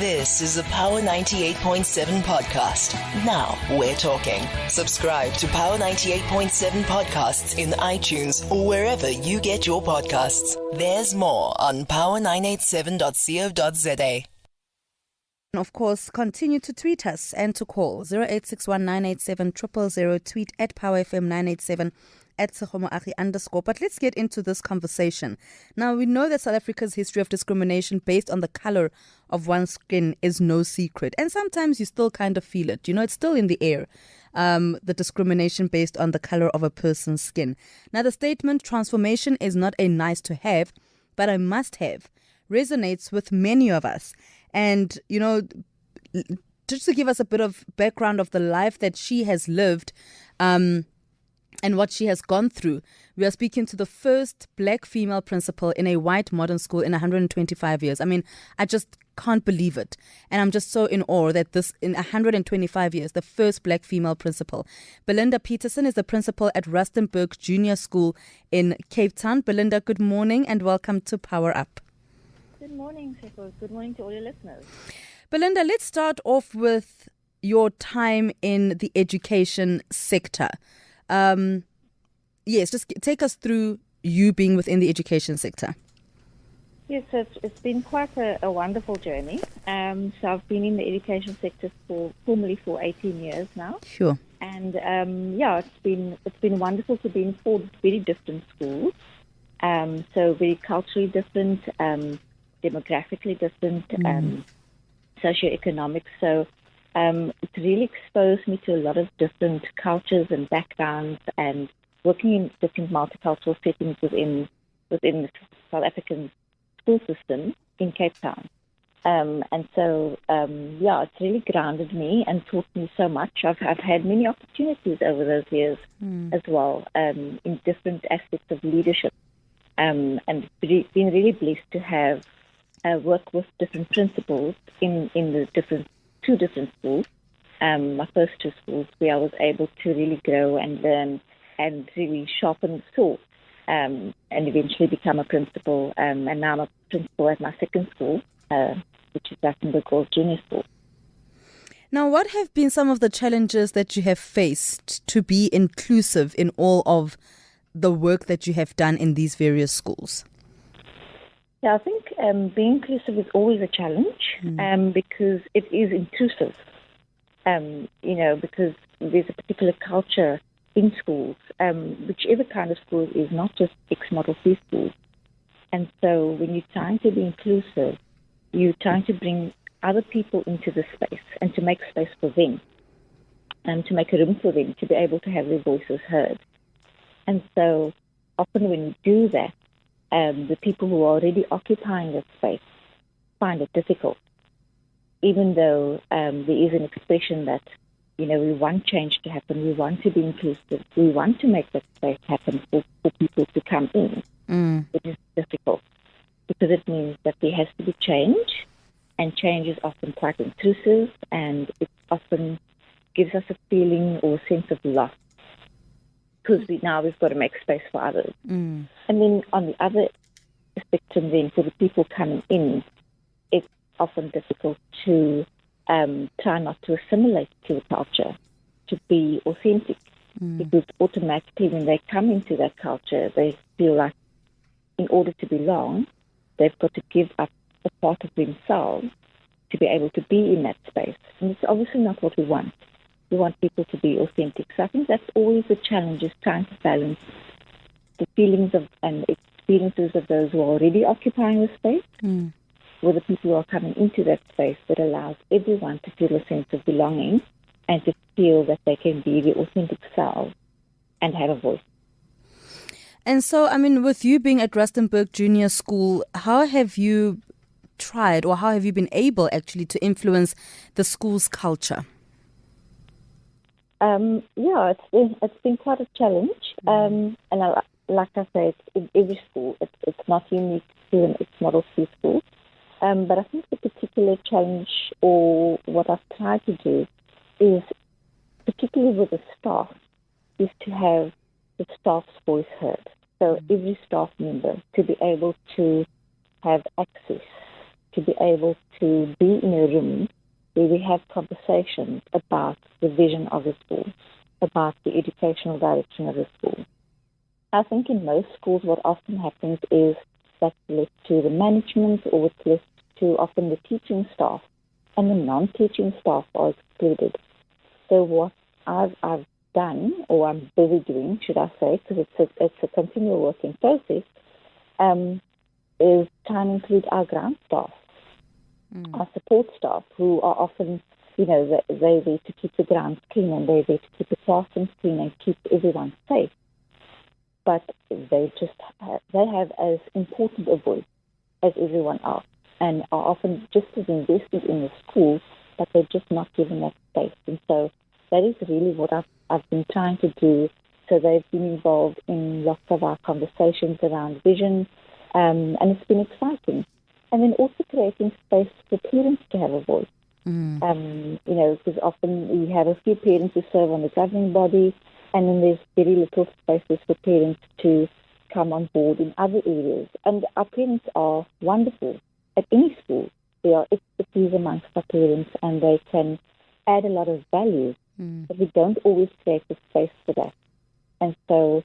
This is a Power 98.7 podcast. Now we're talking. Subscribe to Power 98.7 podcasts in iTunes or wherever you get your podcasts. There's more on power987.co.za. Of course, continue to tweet us and to call 0861-987-000, tweet at PowerFM987 at Tshegohaco Moagi _ But let's get into this conversation. Now, we know that South Africa's history of discrimination based on the color of one's skin is no secret. And sometimes you still kind of feel it. You know, it's still in the air, the discrimination based on the color of a person's skin. Now, the statement, transformation is not a nice to have, but a must have, resonates with many of us. And, you know, just to give us a bit of background of the life that she has lived, and what she has gone through, we are speaking to the first black female principal in a white modern school in 125 years. I mean, I just can't believe it. And I'm just so in awe that this, in 125 years, the first black female principal. Belinda Petersen is the principal at Rustenburg Junior School in Cape Town. Belinda, good morning and welcome to Power Up. Good morning, Tshegohaco. Good morning to all your listeners. Belinda, let's start off with your time in the education sector. Yes, just take us through you being within the education sector. Yes, so it's been quite a wonderful journey. So I've been in the education sector formally for 18 years now. Sure. And it's been wonderful to be in 4 very different schools. So very culturally different, demographically different, socioeconomic. So it's really exposed me to a lot of different cultures and backgrounds, and working in different multicultural settings within the South African school system in Cape Town. It's really grounded me and taught me so much. I've had many opportunities over those years as well, in different aspects of leadership, and been really blessed to have work with different principals in the two different schools. My first 2 schools where I was able to really grow and learn and really sharpen the sword, and eventually become a principal. And now I'm a principal at my second school, which is Rustenburg Junior School. Now, what have been some of the challenges that you have faced to be inclusive in all of the work that you have done in these various schools? Yeah, I think being inclusive is always a challenge, because it is intrusive. Because there's a particular culture in schools, whichever kind of school it is, not just ex-model free schools. And so when you're trying to be inclusive, you're trying to bring other people into the space and to make space for them, and to make a room for them to be able to have their voices heard. And so often when you do that, the people who are already occupying that space find it difficult, even though there is an expression that, we want change to happen, we want to be inclusive, we want to make that space happen for people to come in. It is difficult because it means that there has to be change, and change is often quite intrusive, and it often gives us a feeling or a sense of loss, because now we've got to make space for others. And then on the other spectrum, then for the people coming in, it's often difficult to try not to assimilate to the culture, to be authentic, because automatically when they come into that culture, they feel like in order to belong, they've got to give up a part of themselves to be able to be in that space. And it's obviously not what we want. We want people to be authentic. So I think that's always the challenge, is trying to balance the feelings of and experiences of those who are already occupying the space with the people who are coming into that space, that allows everyone to feel a sense of belonging and to feel that they can be their authentic selves and have a voice. And so, I mean, with you being at Rustenburg Junior School, how have you tried, or how have you been able actually to influence the school's culture? It's been quite a challenge, and like I say, it's in every school. It's not unique to an ex-model free school, but I think the particular challenge, or what I've tried to do, is particularly with the staff, is to have the staff's voice heard. So every staff member to be able to have access to be able to be in a room where we have conversations about the vision of the school, about the educational direction of the school. I think in most schools what often happens is that's left to the management, or it's left to often the teaching staff, and the non-teaching staff are excluded. So what I've done, or I'm busy doing, should I say, because it's a continual working process, is try and include our ground staff, our support staff, who are often, they're there to keep the grounds clean, and they're there to keep the classrooms clean and keep everyone safe. But they have as important a voice as everyone else, and are often just as invested in the school, but they're just not given that space. And so that is really what I've been trying to do. So they've been involved in lots of our conversations around vision, and it's been exciting. And then also creating space for parents to have a voice. Because often we have a few parents who serve on the governing body, and then there's very little spaces for parents to come on board in other areas. And our parents are wonderful. At any school, there are expertise amongst our parents, and they can add a lot of value. But we don't always create the space for that. And so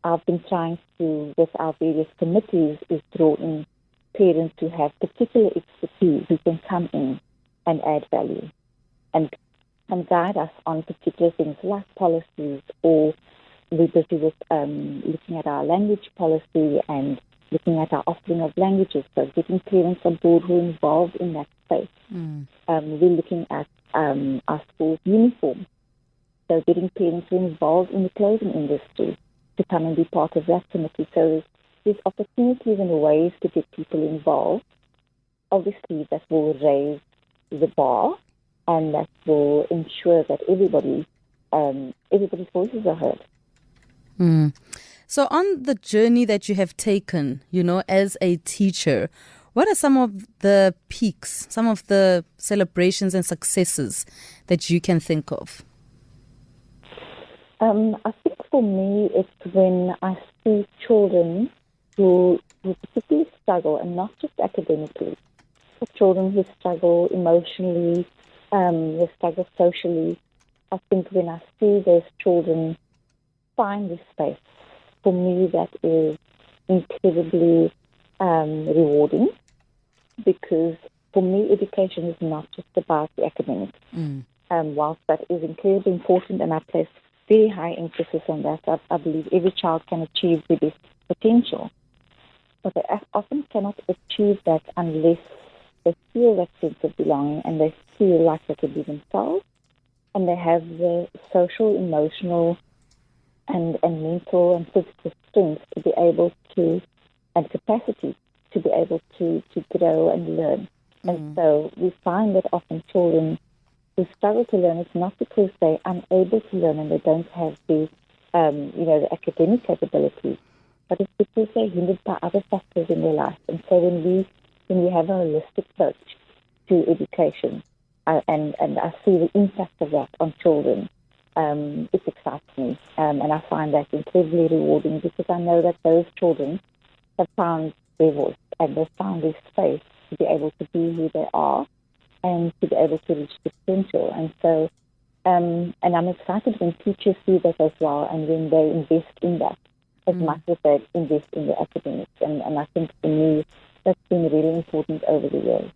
I've been trying to, with our various committees, is draw in parents who have particular expertise who can come in and add value and guide us on particular things like policies, or we're busy with looking at our language policy and looking at our offering of languages, so getting parents on board who are involved in that space. We're looking at our school's uniform, so getting parents who are involved in the clothing industry to come and be part of that committee. So there's opportunities and ways to get people involved. Obviously, that will raise the bar, and that will ensure that everybody's voices are heard. So on the journey that you have taken, as a teacher, what are some of the peaks, some of the celebrations and successes that you can think of? I think for me, it's when I see children who particularly struggle, and not just academically, but children who struggle emotionally, who struggle socially. I think when I see those children find this space, for me that is incredibly rewarding, because for me education is not just about the academics. Whilst that is incredibly important, and I place very high emphasis on that, I believe every child can achieve their best potential. But they often cannot achieve that unless they feel that sense of belonging, and they feel like they can be themselves, and they have the social, emotional, and mental and physical strength to be able to, and capacity to be able to grow and learn. And so we find that often children who struggle to learn, it's not because they're unable to learn and they don't have the academic capabilities, but it's because they're hindered by other factors in their life. And so when we have a holistic approach to education, and I see the impact of that on children, it excites me. And I find that incredibly rewarding, because I know that those children have found their voice, and they've found their space to be able to be who they are and to be able to reach the potential. And so, and I'm excited when teachers see that as well, and when they invest in that as much as they invest in the academics. And I think for me, that's been really important over the years.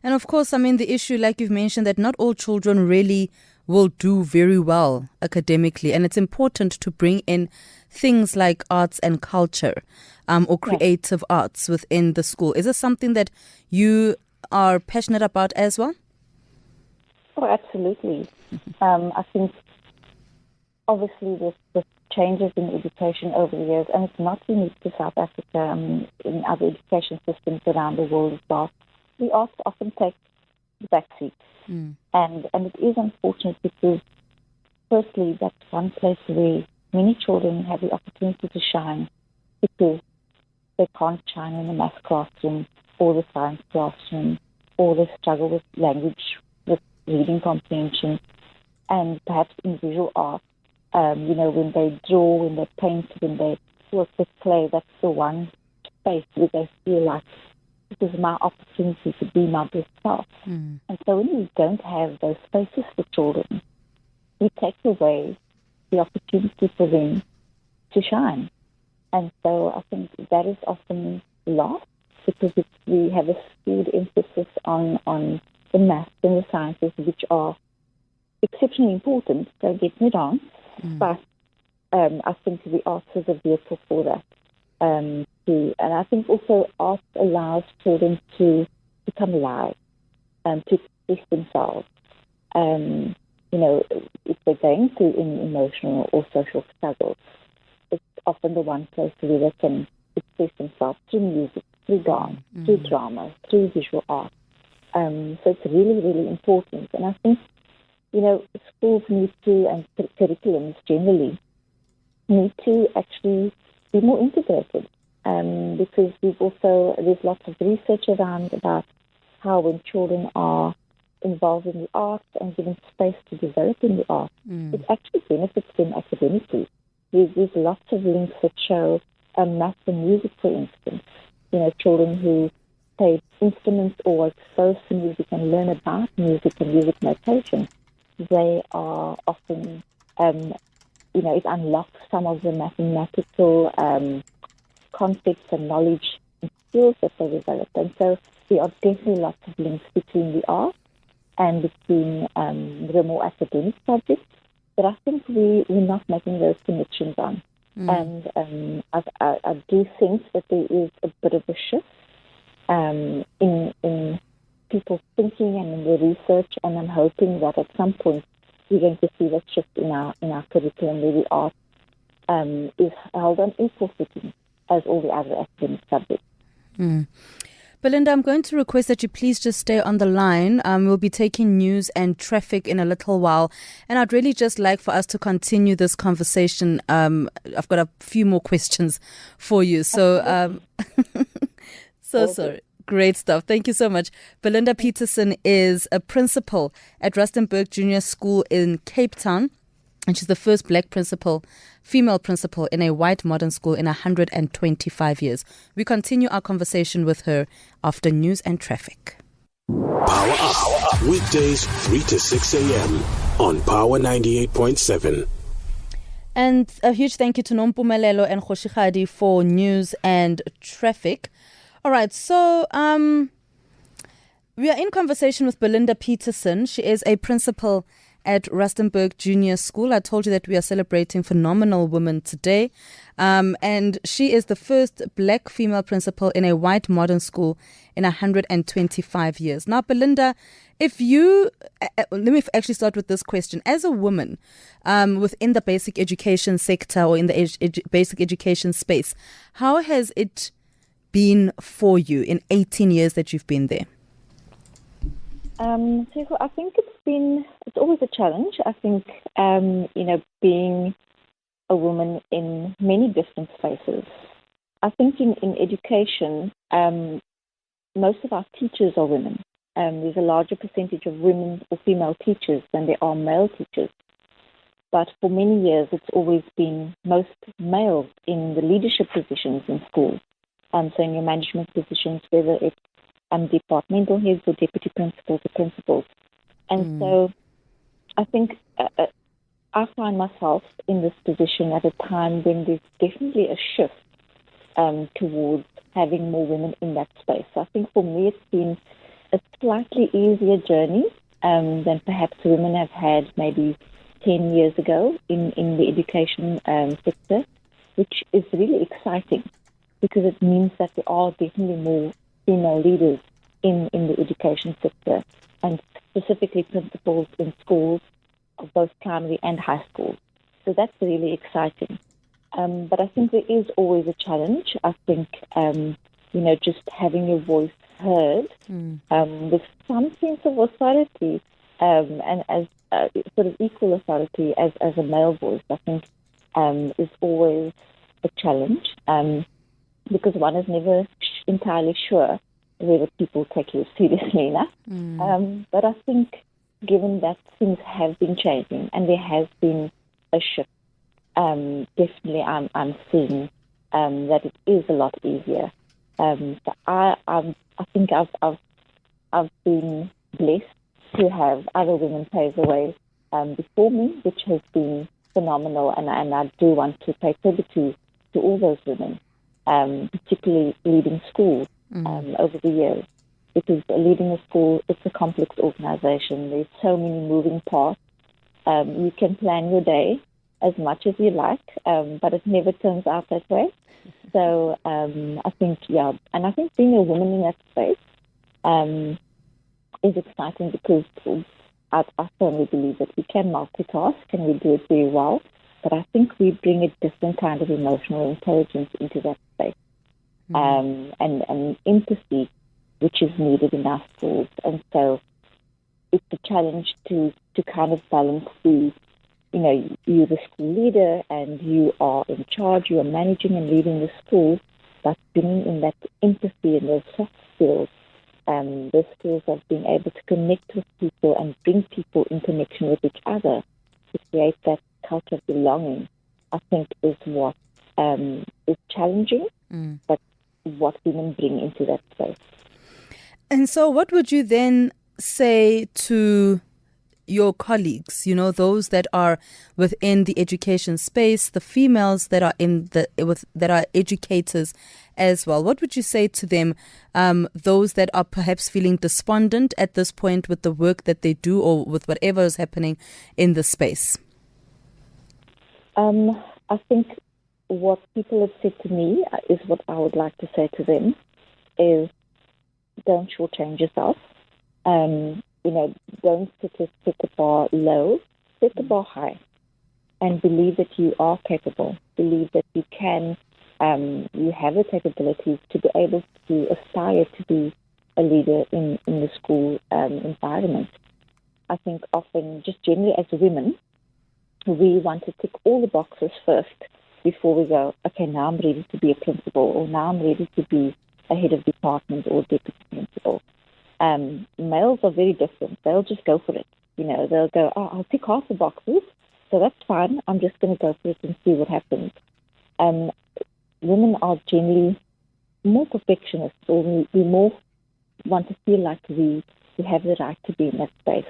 And of course, the issue, like you've mentioned, that not all children really will do very well academically. And it's important to bring in things like arts and culture, or creative arts within the school. Is this something that you are passionate about as well? Oh, absolutely. I think obviously there's changes in education over the years, and it's not unique to South Africa. In other education systems around the world as well, we often take the back seat. And it is unfortunate, because firstly, that's one place where many children have the opportunity to shine, because they can't shine in the math classroom or the science classroom, or they struggle with language, with reading comprehension, and perhaps in visual art. When they draw, when they paint, when they work with clay, that's the one space where they feel like This is my opportunity to be my best self. And so when we don't have those spaces for children, we take away the opportunity for them to shine. And so I think that is often lost because we have a skewed emphasis on the maths and the sciences, which are exceptionally important, don't get me wrong, but I think the arts is a vehicle for that. And I think also art allows children to become alive and to express themselves. If they're going through any emotional or social struggles, it's often the one place where they can express themselves through music, through dance, through drama, through visual art. So it's really, really important. And I think, schools need to, and curriculums generally, need to actually be more integrated. Because there's lots of research around about how when children are involved in the arts and given space to develop in the arts, it actually benefits them academically. There's lots of links that show maths and music, for instance. Children who play instruments or are exposed to music and learn about music and music notation, they are often, it unlocks some of the mathematical concepts and knowledge and skills that they develop. And so there are definitely lots of links between the art and between the more academic subjects. But I think we're not making those connections on. And I do think that there is a bit of a shift in people's thinking and in the research, and I'm hoping that at some point we're going to see that shift in our curriculum where the art is held on equal footing as all the other academic subjects. Belinda, I'm going to request that you please just stay on the line. We'll be taking news and traffic in a little while. And I'd really just like for us to continue this conversation. I've got a few more questions for you. So, sorry. Great stuff. Thank you so much. Belinda Petersen is a principal at Rustenburg Junior School in Cape Town. And she's the first black female principal in a white modern school in 125 years. We continue our conversation with her after news and traffic. Power Up, weekdays 3 to 6 a.m. on Power 98.7. And a huge thank you to Nompumelelo and Khoshikgadi for news and traffic. All right, so we are in conversation with Belinda Petersen. She is a principal at Rustenburg Junior School. I told you that we are celebrating Phenomenal Women today. And she is the first black female principal in a white modern school in 125 years. Now, Belinda, let me actually start with this question. As a woman within the basic education sector or in the basic education space, how has it been for you in 18 years that you've been there? So I think it's always a challenge. I think, being a woman in many different spaces. I think in education, most of our teachers are women. There's a larger percentage of women or female teachers than there are male teachers. But for many years, it's always been most males in the leadership positions in schools. So in your management positions, whether it's departmental heads or deputy principals or principals. And so I think I find myself in this position at a time when there's definitely a shift towards having more women in that space. So I think for me it's been a slightly easier journey than perhaps women have had maybe 10 years ago in the education sector, which is really exciting because it means that there are definitely more female leaders in the education sector, and specifically principals in schools of both primary and high school. So that's really exciting. But I think there is always a challenge. I think, just having your voice heard with some sense of authority and as sort of equal authority as a male voice, I think is always a challenge because one is never entirely sure whether people take you seriously enough. But I think given that things have been changing and there has been a shift, definitely I'm seeing that it is a lot easier So I think I've been blessed to have other women pave the way before me, which has been phenomenal, and I do want to pay tribute to all those women, particularly leading schools over the years, because leading a school, it's a complex organization. There's so many moving parts. You can plan your day as much as you like, but it never turns out that way. So I think, and I think being a woman in that space is exciting because I firmly believe that we can multitask and we do it very well, but I think we bring a different kind of emotional intelligence into that space, and empathy, which is needed in our schools. And so it's a challenge to kind of balance you're the school leader and you are in charge, you are managing and leading the school, but bringing in that empathy and those soft skills, those skills of being able to connect with people and bring people in connection with each other to create that culture of belonging, I think is what is challenging, but what women bring into that space. And so what would you then say to your colleagues, those that are within the education space, the females that are that are educators as well? What would you say to them, those that are perhaps feeling despondent at this point with the work that they do or with whatever is happening in the space? I think what people have said to me is what I would like to say to them is, don't shortchange yourself. Don't set the bar low, set the bar high, and believe that you are capable. Believe that you can, you have the capabilities to be able to aspire to be a leader in the school environment. I think often, just generally as women, we want to tick all the boxes first before we go, okay, now I'm ready to be a principal, or now I'm ready to be a head of department or deputy principal. Males are very different. They'll just go for it. They'll go, I'll tick half the boxes, so that's fine. I'm just going to go for it and see what happens. Women are generally more perfectionists, or we more want to feel like we have the right to be in that space.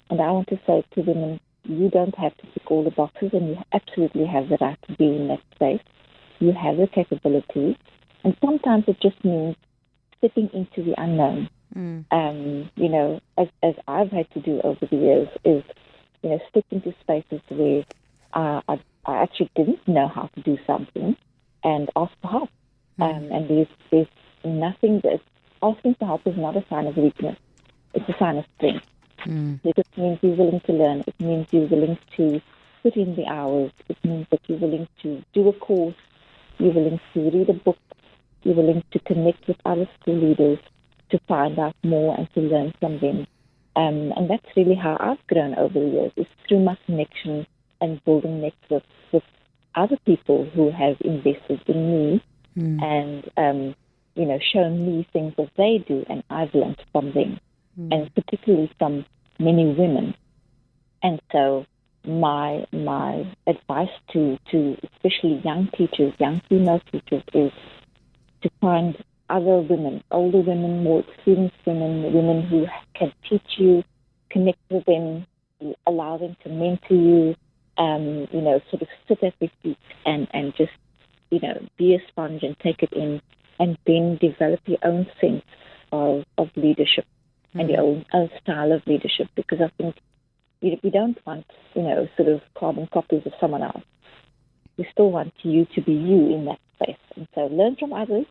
And I want to say to women, you don't have to tick all the boxes, and you absolutely have the right to be in that space. You have the capabilities, and sometimes it just means stepping into the unknown. As I've had to do over the years, is step into spaces where I actually didn't know how to do something and ask for help. And there's nothing that asking for help is not a sign of weakness; it's a sign of strength. It means you're willing to learn. It means you're willing to put in the hours. It means that you're willing to do a course. You're willing to read a book. You're willing to connect with other school leaders to find out more and to learn from them. And that's really how I've grown over the years, is through my connection and building networks with other people who have invested in me and, shown me things that they do, and I've learned from them, and particularly from many women. And so my advice to especially young teachers, young female teachers, is to find other women, older women, more experienced women who can teach you, connect with them, allow them to mentor you, sort of sit at their feet and just, be a sponge and take it in, and then develop your own sense of leadership and your own style of leadership, because I think we don't want, sort of carbon copies of someone else. We still want you to be you in that space. And so learn from others,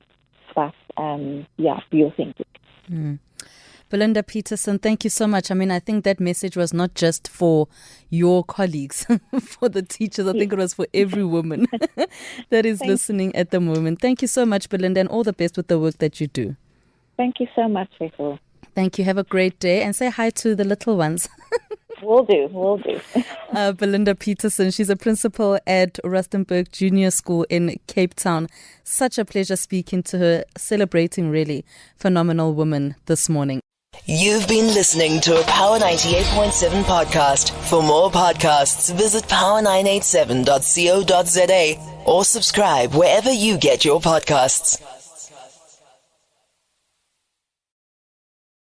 but be authentic. Belinda Petersen, thank you so much. I mean, I think that message was not just for your colleagues, for the teachers. I think it was for every woman that is listening at the moment. Thank you so much, Belinda, and all the best with the work that you do. Thank you so much, Rachel. Thank you. Have a great day, and say hi to the little ones. Will do. Belinda Petersen, she's a principal at Rustenburg Junior School in Cape Town. Such a pleasure speaking to her, celebrating really phenomenal woman this morning. You've been listening to a Power 98.7 podcast. For more podcasts, visit power987.co.za or subscribe wherever you get your podcasts.